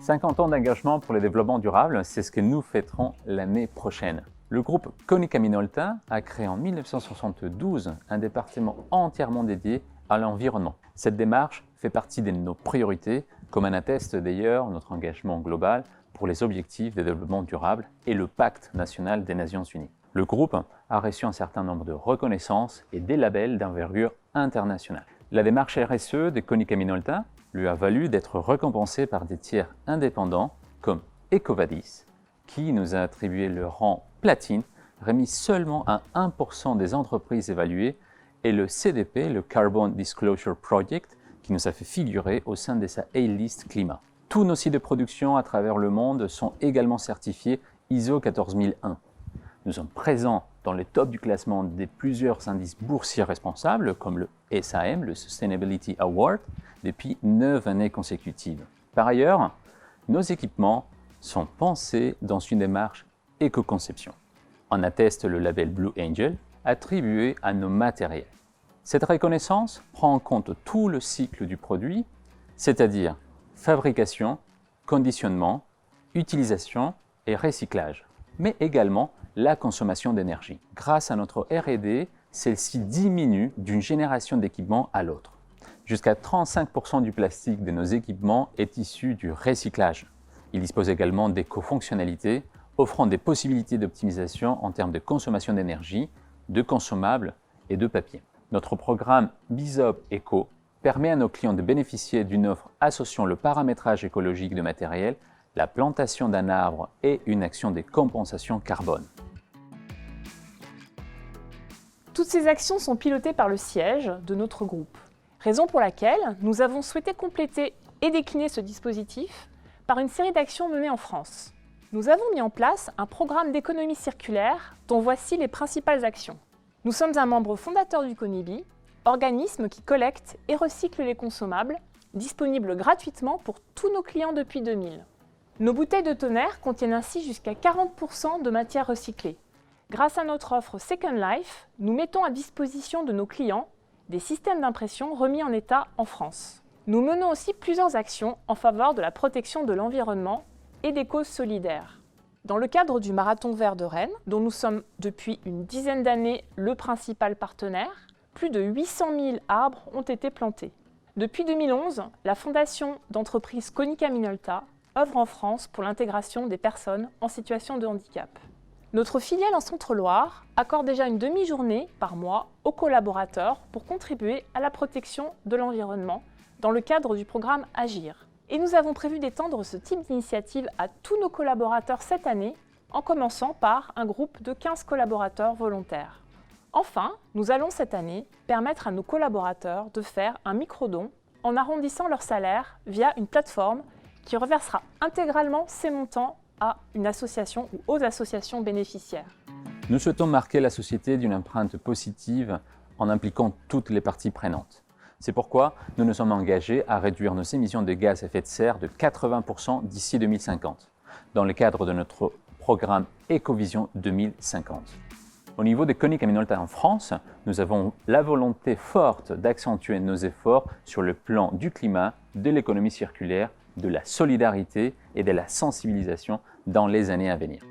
50 ans d'engagement pour le développement durable, c'est ce que nous fêterons l'année prochaine. Le groupe Konica Minolta a créé en 1972 un département entièrement dédié à l'environnement. Cette démarche fait partie de nos priorités, comme en atteste d'ailleurs notre engagement global pour les objectifs de développement durable et le Pacte national des Nations Unies. Le groupe a reçu un certain nombre de reconnaissances et des labels d'envergure internationale. La démarche RSE de Konica Minolta lui a valu d'être récompensé par des tiers indépendants comme EcoVadis, qui nous a attribué le rang platine, remis seulement à 1% des entreprises évaluées, et le CDP, le Carbon Disclosure Project, qui nous a fait figurer au sein de sa A-List Climat. Tous nos sites de production à travers le monde sont également certifiés ISO 14001. Nous sommes présents dans le top du classement de plusieurs indices boursiers responsables, comme le SAM, le Sustainability Award, depuis 9 années consécutives. Par ailleurs, nos équipements sont pensés dans une démarche éco-conception. En atteste le label Blue Angel, attribué à nos matériels. Cette reconnaissance prend en compte tout le cycle du produit, c'est-à-dire fabrication, conditionnement, utilisation et recyclage, mais également la consommation d'énergie. Grâce à notre R&D, celle-ci diminue d'une génération d'équipements à l'autre. Jusqu'à 35% du plastique de nos équipements est issu du recyclage. Il dispose également d'éco-fonctionnalités, offrant des possibilités d'optimisation en termes de consommation d'énergie, de consommables et de papier. Notre programme BISOP Eco permet à nos clients de bénéficier d'une offre associant le paramétrage écologique de matériel, la plantation d'un arbre et une action de compensation carbone. Toutes ces actions sont pilotées par le siège de notre groupe, raison pour laquelle nous avons souhaité compléter et décliner ce dispositif par une série d'actions menées en France. Nous avons mis en place un programme d'économie circulaire dont voici les principales actions. Nous sommes un membre fondateur du Conibi, organisme qui collecte et recycle les consommables, disponible gratuitement pour tous nos clients depuis 2000. Nos bouteilles de tonnerre contiennent ainsi jusqu'à 40% de matière recyclée. Grâce à notre offre Second Life, nous mettons à disposition de nos clients des systèmes d'impression remis en état en France. Nous menons aussi plusieurs actions en faveur de la protection de l'environnement et des causes solidaires. Dans le cadre du Marathon vert de Rennes, dont nous sommes depuis une dizaine d'années le principal partenaire, plus de 800 000 arbres ont été plantés. Depuis 2011, la fondation d'entreprise Konica Minolta œuvre en France pour l'intégration des personnes en situation de handicap. Notre filiale en Centre-Loire accorde déjà une demi-journée par mois aux collaborateurs pour contribuer à la protection de l'environnement dans le cadre du programme Agir. Et nous avons prévu d'étendre ce type d'initiative à tous nos collaborateurs cette année, en commençant par un groupe de 15 collaborateurs volontaires. Enfin, nous allons cette année permettre à nos collaborateurs de faire un micro-don en arrondissant leur salaire via une plateforme qui reversera intégralement ces montants à une association ou aux associations bénéficiaires. Nous souhaitons marquer la société d'une empreinte positive en impliquant toutes les parties prenantes. C'est pourquoi nous nous sommes engagés à réduire nos émissions de gaz à effet de serre de 80% d'ici 2050, dans le cadre de notre programme Ecovision 2050. Au niveau de Konica Minolta en France, nous avons la volonté forte d'accentuer nos efforts sur le plan du climat, de l'économie circulaire, de la solidarité et de la sensibilisation dans les années à venir.